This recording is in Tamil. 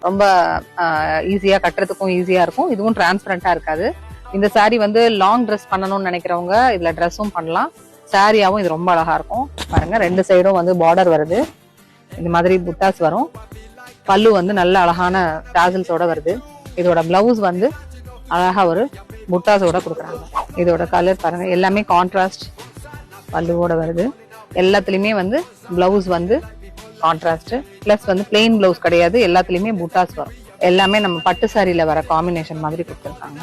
ரொம்ப ஈஸியா கட்டுறதுக்கும் ஈஸியா இருக்கும். இதுவும் டிரான்ஸ்பரண்டா இருக்காது. இந்த சாரீ வந்து லாங் ட்ரெஸ் பண்ணணும்னு நினைக்கிறவங்க இதுல ட்ரெஸ்ஸும் பண்ணலாம். சாரியாவும் இது ரொம்ப அழகா இருக்கும். பாருங்க 2 சைடும் வந்து பார்டர் வருது. இந்த மாதிரி புட்டாஸ் வரும். பல்லு வந்து நல்ல அழகான டாசல்ஸோட வருது. இதோட பிளவுஸ் வந்து அழகா ஒரு புட்டாஸோட கொடுக்குறாங்க. இதோட கலர் பாருங்க, எல்லாமே கான்ட்ராஸ்ட் பல்லுவோட வருது. எல்லாத்துலயுமே வந்து பிளவுஸ் வந்து கான்ட்ராஸ்ட் பிளஸ் வந்து பிளெயின் பிளவுஸ் கிடையாது. எல்லாத்துலயுமே புட்டாஸ் வரும். எல்லாமே நம்ம பட்டு சாரியில வர காம்பினேஷன் மாதிரி கொடுத்துருக்காங்க.